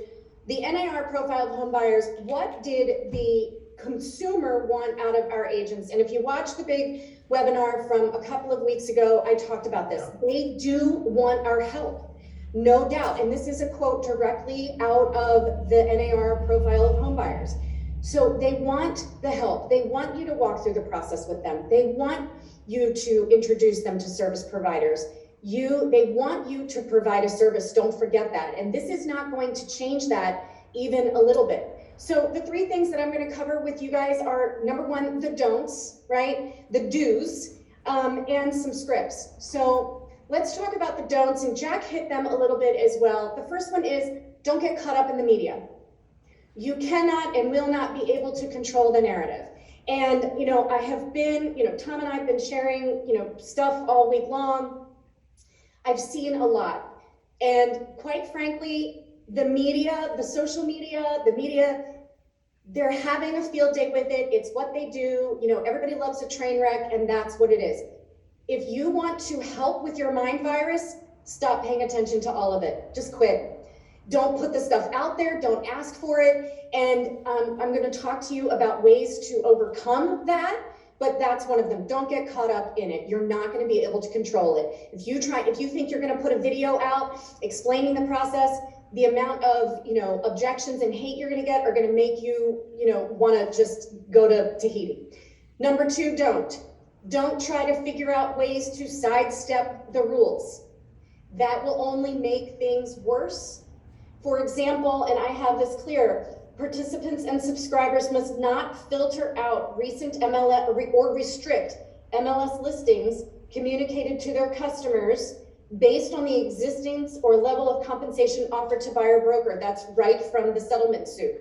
the NAR profile of home buyers. What did the consumer want out of our agents? And if you watch the big webinar from a couple of weeks ago, I talked about this. They do want our help, no doubt. And this is a quote directly out of the NAR profile of home buyers. So they want the help. They want you to walk through the process with them. They want you to introduce them to service providers. They want you to provide a service. Don't forget that. And this is not going to change that even a little bit. So the three things that I'm going to cover with you guys are, number one, the don'ts, right? The do's, and some scripts. So let's talk about the don'ts, and Jack hit them a little bit as well. The first one is, don't get caught up in the media. You cannot and will not be able to control the narrative. And, I have been, Tom and I have been sharing, stuff all week long. I've seen a lot. And quite frankly, the media, the social media, they're having a field day with it. It's what they do. Everybody loves a train wreck, and that's what it is. If you want to help with your mind virus, stop paying attention to all of it. Just quit. Don't put the stuff out there. Don't ask for it. And I'm going to talk to you about ways to overcome that. But that's one of them. Don't get caught up in it. You're not going to be able to control it. If you think you're going to put a video out explaining the process, the amount of, objections and hate you're going to get are going to make you, want to just go to Tahiti. Number two, don't try to figure out ways to sidestep the rules. That will only make things worse. For example, and I have this clear, participants and subscribers must not filter out recent MLS or restrict MLS listings communicated to their customers based on the existence or level of compensation offered to buyer broker. That's right from the settlement suit.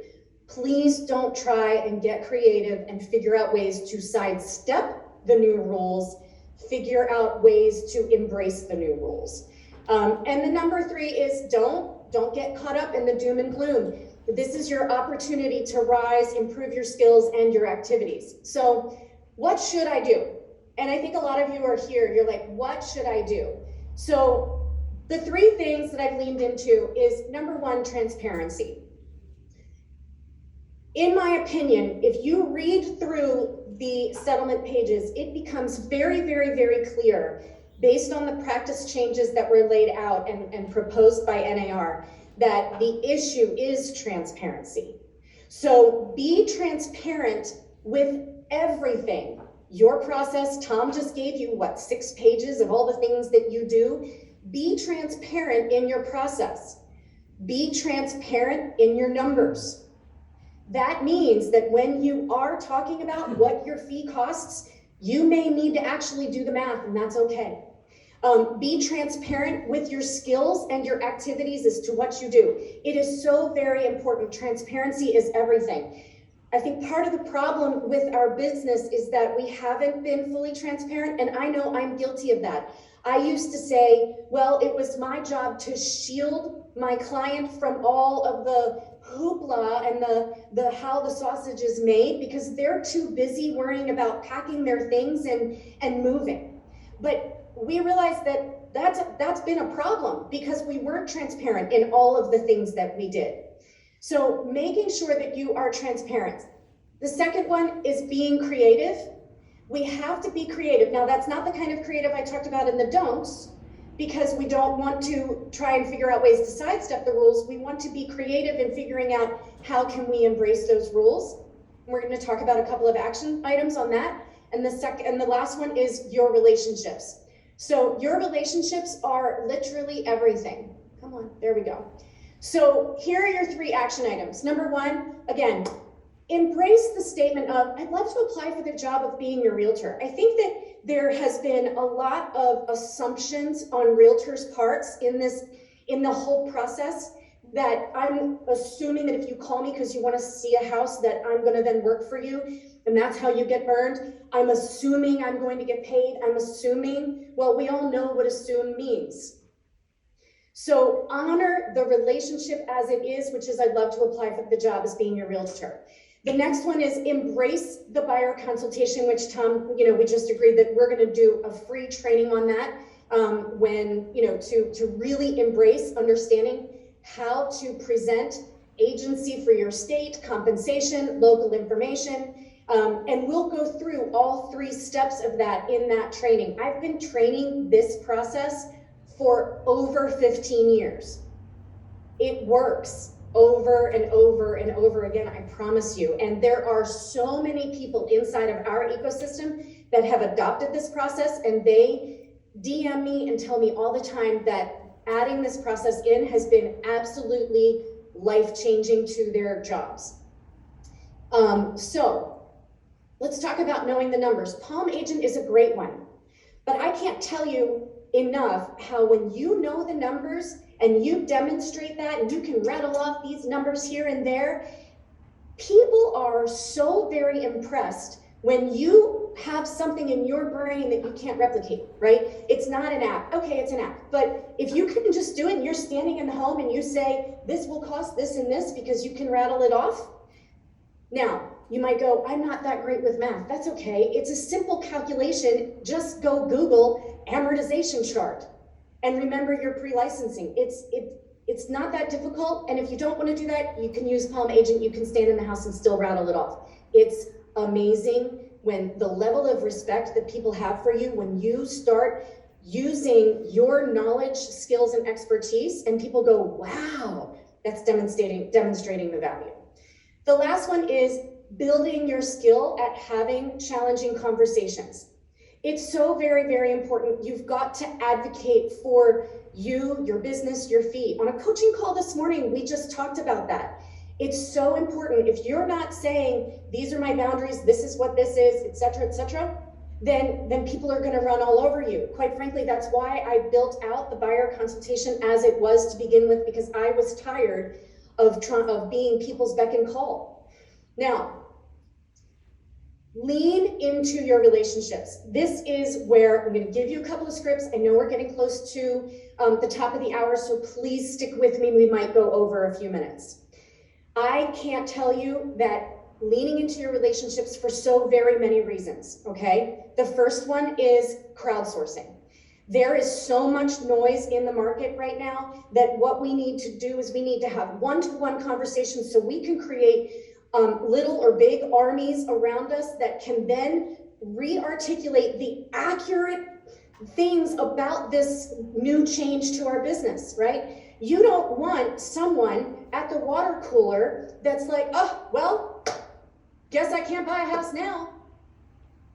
Please don't try and get creative and figure out ways to sidestep the new rules, figure out ways to embrace the new rules. And the number 3 is don't get caught up in the doom and gloom. This is your opportunity to rise, improve your skills and your activities. So what should I do? And I think a lot of you are here, you're like, what should I do? So the 3 things that I've leaned into is number 1, transparency. In my opinion, if you read through the settlement pages, it becomes very, very, very clear based on the practice changes that were laid out and proposed by NAR that the issue is transparency. So be transparent with everything. Your process, Tom just gave you, 6 pages of all the things that you do. Be transparent in your process. Be transparent in your numbers. That means that when you are talking about what your fee costs, you may need to actually do the math, and that's okay. Be transparent with your skills and your activities as to what you do. It is so very important. Transparency is everything. I think part of the problem with our business is that we haven't been fully transparent, and I know I'm guilty of that. I used to say, well, it was my job to shield my client from all of the hoopla and the how the sausage is made, because they're too busy worrying about packing their things and moving. But we realized that that's been a problem because we weren't transparent in all of the things that we did. So making sure that you are transparent. The second one is being creative. We have to be creative. Now, that's not the kind of creative I talked about in the don'ts, because we don't want to try and figure out ways to sidestep the rules. We want to be creative in figuring out how can we embrace those rules. We're going to talk about a couple of action items on that. And the last one is your relationships. So your relationships are literally everything. Come on, there we go. So here are your 3 action items. Number 1, again, embrace the statement of, I'd love to apply for the job of being your realtor. I think that there has been a lot of assumptions on realtors' parts in the whole process, that I'm assuming that if you call me because you want to see a house, that I'm going to then work for you, and that's how you get burned. I'm assuming I'm going to get paid. I'm assuming, well, we all know what assume means. So honor the relationship as it is, which is I'd love to apply for the job as being your realtor. The next one is embrace the buyer consultation, which Tom, we just agreed that we're going to do a free training on that to really embrace understanding how to present agency for your state, compensation, local information, and we'll go through all 3 steps of that in that training. I've been training this process for over 15 years. It works over and over and over again, I promise you. And there are so many people inside of our ecosystem that have adopted this process, and they DM me and tell me all the time that adding this process in has been absolutely life-changing to their jobs. So let's talk about knowing the numbers. Palm Agent is a great one, but I can't tell you enough how when you know the numbers and you demonstrate that and you can rattle off these numbers here and there, people are so very impressed when you have something in your brain that you can't replicate, right? It's not an app. Okay, it's an app. But if you can just do it and you're standing in the home and you say, this will cost this and this because you can rattle it off. Now, you might go, I'm not that great with math. That's okay. It's a simple calculation. Just go Google amortization chart and remember your pre-licensing. It's not that difficult. And if you don't want to do that, you can use Palm Agent. You can stand in the house and still rattle it off. It's amazing when the level of respect that people have for you, when you start using your knowledge, skills, and expertise, and people go, wow, that's demonstrating the value. The last one is building your skill at having challenging conversations. It's so very, very important. You've got to advocate for you, your business, your fee. On a coaching call this morning, we just talked about that. It's so important. If you're not saying, these are my boundaries, this is what this is, et cetera, then people are gonna run all over you. Quite frankly, that's why I built out the buyer consultation as it was to begin with, because I was tired of being people's beck and call. Now, lean into your relationships. This is where I'm going to give you a couple of scripts. I know we're getting close to the top of the hour, so please stick with me. We might go over a few minutes. I can't tell you that leaning into your relationships for so very many reasons, okay? The first one is crowdsourcing. There is so much noise in the market right now that what we need to do is we need to have one-to-one conversations so we can create little or big armies around us that can then re-articulate the accurate things about this new change to our business, right? You don't want someone at the water cooler that's like, oh, well, guess I can't buy a house now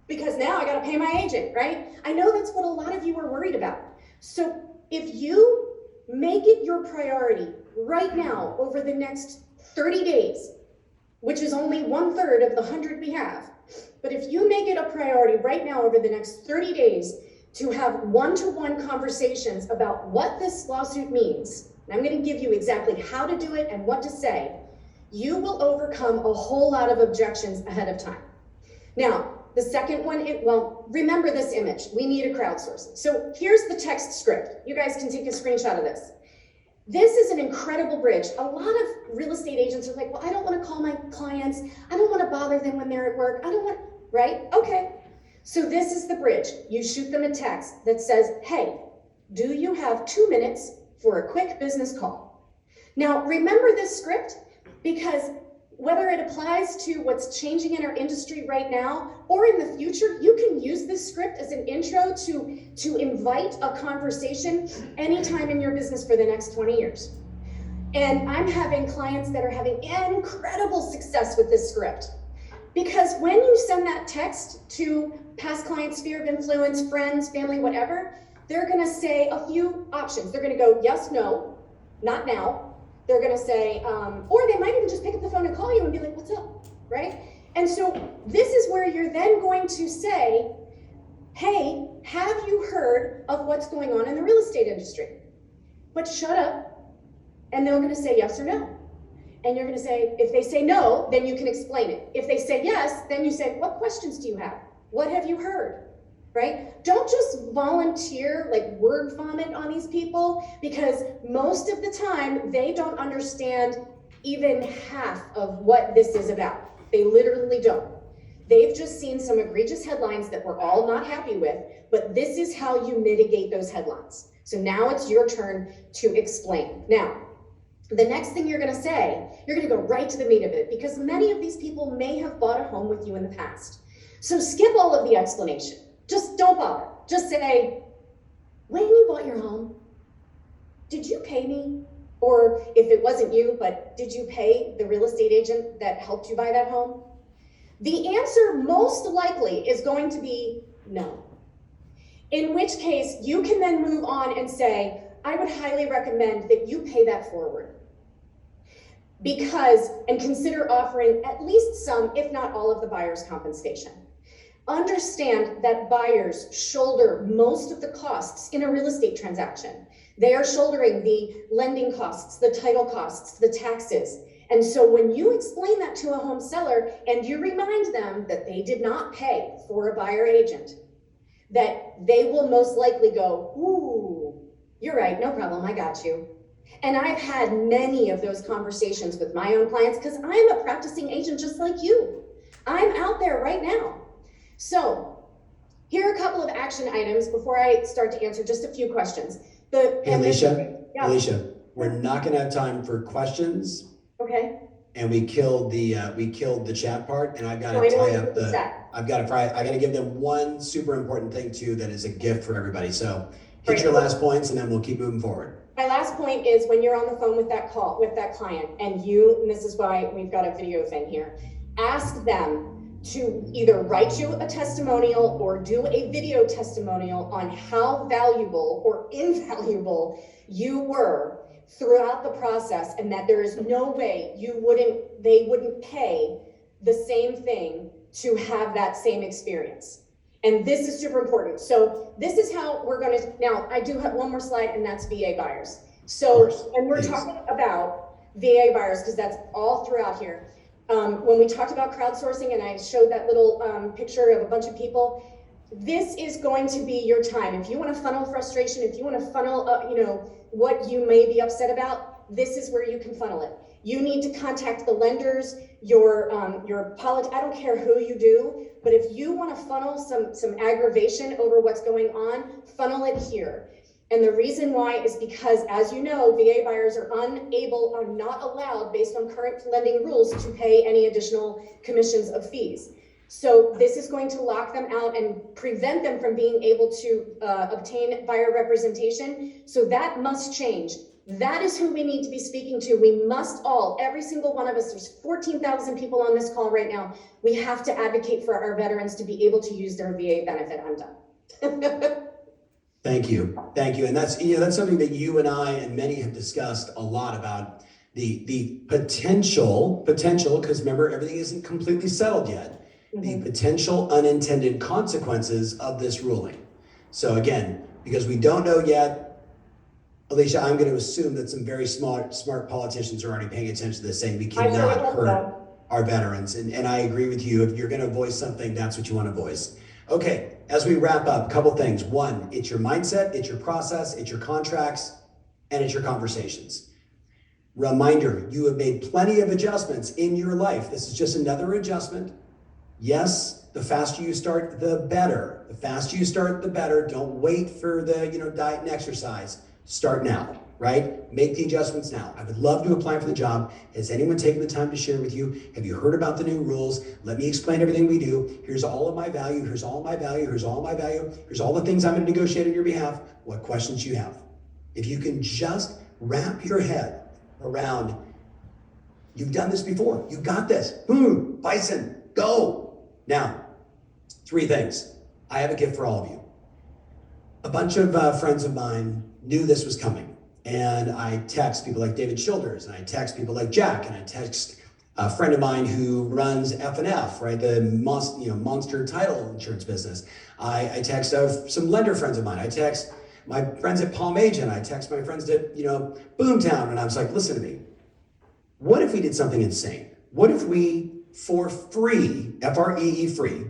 because now I got to pay my agent, right? I know that's what a lot of you are worried about. So if you make it your priority right now over the next 30 days, which is only 1/3 of the 100 we have. But if you make it a priority right now over the next 30 days to have one-to-one conversations about what this lawsuit means, and I'm going to give you exactly how to do it and what to say, you will overcome a whole lot of objections ahead of time. Now, the second one, well, remember this image. We need a crowdsourcing. So here's the text script. You guys can take a screenshot of this. This is an incredible bridge. A lot of real estate agents are like, well, I don't want to call my clients. I don't want to bother them when they're at work. I don't want, right? Okay. So this is the bridge. You shoot them a text that says, hey, do you have 2 minutes for a quick business call? Now, remember this script, because whether it applies to what's changing in our industry right now or in the future, you can use this script as an intro to invite a conversation anytime in your business for the next 20 years. And I'm having clients that are having incredible success with this script. Because when you send that text to past clients, sphere of influence, friends, family, whatever, they're gonna say a few options. They're gonna go, yes, no, not now. They're gonna say, or they might even just pick up the phone and call you and be like, what's up, right? And so this is where you're then going to say, hey, have you heard of what's going on in the real estate industry? But shut up, and they're gonna say yes or no. And you're gonna say, if they say no, then you can explain it. If they say yes, then you say, what questions do you have? What have you heard? Right? Don't just volunteer, like word vomit on these people, because most of the time they don't understand even half of what this is about. They literally don't. They've just seen some egregious headlines that we're all not happy with, but this is how you mitigate those headlines. So now it's your turn to explain. Now, the next thing you're gonna say, you're gonna go right to the meat of it, because many of these people may have bought a home with you in the past. So skip all of the explanation. Just don't bother. Just say, when you bought your home, did you pay me? Or if it wasn't you, but did you pay the real estate agent that helped you buy that home? The answer most likely is going to be no. In which case, you can then move on and say, I would highly recommend that you pay that forward. And consider offering at least some, if not all, of the buyer's compensation. Understand that buyers shoulder most of the costs in a real estate transaction. They are shouldering the lending costs, the title costs, the taxes. And so when you explain that to a home seller and you remind them that they did not pay for a buyer agent, that they will most likely go, ooh, you're right, no problem, I got you. And I've had many of those conversations with my own clients because I'm a practicing agent just like you. I'm out there right now. So here are a couple of action items before I start to answer just a few questions. Hey, Alicia, we're not gonna have time for questions. Okay. And we killed the chat part, and I've got to tie up I gotta give them one super important thing too that is a gift for everybody. So hit your last points and then we'll keep moving forward. My last point is when you're on the phone with that client and this is why we've got a video thing here, ask them to either write you a testimonial or do a video testimonial on how valuable or invaluable you were throughout the process, and that there is no way they wouldn't pay the same thing to have that same experience. And this is super important. So this is how we're going to, now I do have one more slide, and that's VA buyers. So, and we're talking about VA buyers because that's all throughout here. When we talked about crowdsourcing and I showed that little picture of a bunch of people, this is going to be your time. If you want to funnel frustration, if you want to funnel, what you may be upset about, this is where you can funnel it. You need to contact the lenders, your I don't care who you do, but if you want to funnel some aggravation over what's going on, funnel it here. And the reason why is because, as you know, VA buyers are not allowed, based on current lending rules, to pay any additional commissions of fees. So this is going to lock them out and prevent them from being able to obtain buyer representation. So that must change. That is who we need to be speaking to. We must all, every single one of us, there's 14,000 people on this call right now. We have to advocate for our veterans to be able to use their VA benefit. I'm done. Thank you. Thank you. And that's something that you and I and many have discussed a lot about the potential, because remember, everything isn't completely settled yet, the potential unintended consequences of this ruling. So again, because we don't know yet, Alicia, I'm going to assume that some very smart politicians are already paying attention to this, saying we cannot hurt our veterans. And I agree with you. If you're going to voice something, that's what you want to voice. Okay, as we wrap up, a couple things. One, it's your mindset, it's your process, it's your contracts, and it's your conversations. Reminder, you have made plenty of adjustments in your life. This is just another adjustment. Yes, the faster you start, the better. The faster you start, the better. Don't wait for the diet and exercise. Start now, right? Make the adjustments now. I would love to apply for the job. Has anyone taken the time to share with you? Have you heard about the new rules? Let me explain everything we do. Here's all of my value. Here's all my value. Here's all my value. Here's all the things I'm going to negotiate on your behalf. What questions you have? If you can just wrap your head around, you've done this before. You got this. Boom, bison, go. Now, 3 things. I have a gift for all of you. A bunch of friends of mine knew this was coming. And I text people like David Childers, and I text people like Jack, and I text a friend of mine who runs F&F, right? The monster title insurance business. I text some lender friends of mine. I text my friends at Palm Agent. I text my friends at, Boomtown. And I was like, listen to me. What if we did something insane? What if we, for free, F-R-E-E free,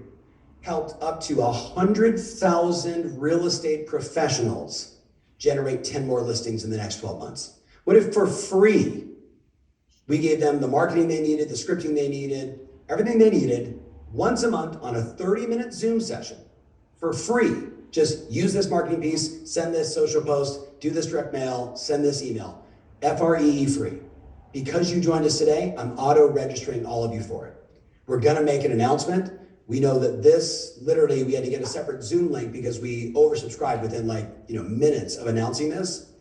helped up to 100,000 real estate professionals generate 10 more listings in the next 12 months? What if for free, we gave them the marketing they needed, the scripting they needed, everything they needed once a month on a 30-minute Zoom session for free? Just use this marketing piece, send this social post, do this direct mail, send this email. F-R-E-E free. Because you joined us today, I'm auto-registering all of you for it. We're gonna make an announcement. We know that this, literally, we had to get a separate Zoom link because we oversubscribed within minutes of announcing this.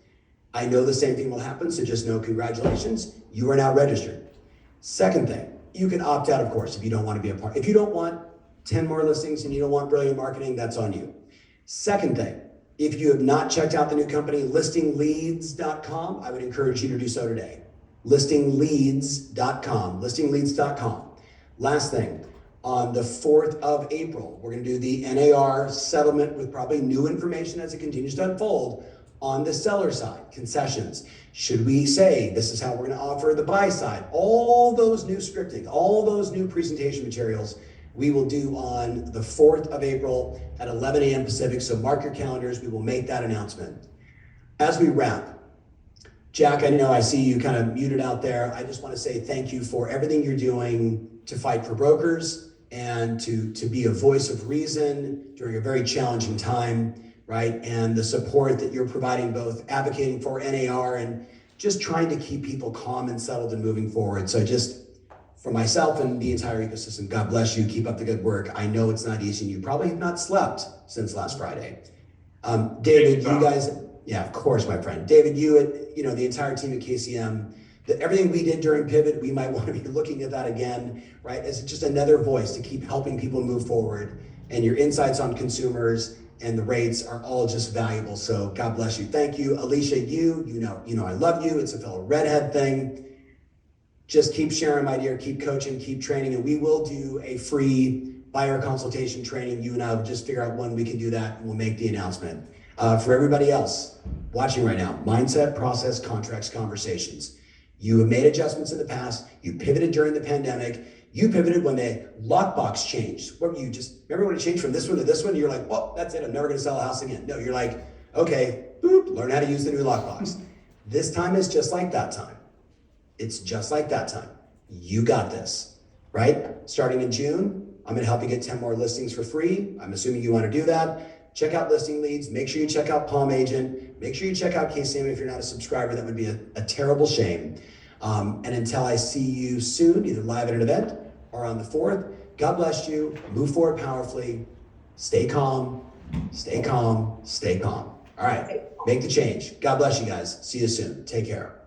I know the same thing will happen, so just know congratulations, you are now registered. Second thing, you can opt out, of course, if you don't want to be a part. If you don't want 10 more listings and you don't want brilliant marketing, that's on you. Second thing, if you have not checked out the new company, listingleads.com, I would encourage you to do so today. Listingleads.com. Last thing, on the 4th of April, we're going to do the NAR settlement with probably new information as it continues to unfold on the seller side, concessions. Should we say this is how we're going to offer the buy side? All those new scripting, all those new presentation materials we will do on the 4th of April at 11 a.m. Pacific. So mark your calendars. We will make that announcement. As we wrap, Jack, I know I see you kind of muted out there. I just want to say thank you for everything you're doing to fight for brokers and to be a voice of reason during a very challenging time, right? And the support that you're providing, both advocating for NAR and just trying to keep people calm and settled and moving forward. So just for myself and the entire ecosystem, God bless you. Keep up the good work. I know it's not easy, and you probably have not slept since last Friday. David, you guys, yeah, of course, my friend. David, the entire team at KCM, everything we did during Pivot, we might want to be looking at that again, right? As just another voice to keep helping people move forward. And your insights on consumers and the rates are all just valuable. So God bless you. Thank you. Alicia, you know I love you. It's a fellow redhead thing. Just keep sharing, my dear, keep coaching, keep training, and we will do a free buyer consultation training. You and I will just figure out when we can do that, and we'll make the announcement. For everybody else watching right now, mindset, process, contracts, conversations. You have made adjustments in the past. You pivoted during the pandemic. You pivoted when the lockbox changed. What you just remember when it changed from this one to this one? You're like, well, that's it. I'm never going to sell a house again. No, you're like, okay, boop, learn how to use the new lockbox. This time is just like that time. It's just like that time. You got this, right? Starting in June, I'm going to help you get 10 more listings for free. I'm assuming you want to do that. Check out Listing Leads. Make sure you check out Palm Agent. Make sure you check out KCM if you're not a subscriber. That would be a terrible shame. And until I see you soon, either live at an event or on the 4th, God bless you. Move forward powerfully. Stay calm. Stay calm. Stay calm. All right. Make the change. God bless you guys. See you soon. Take care.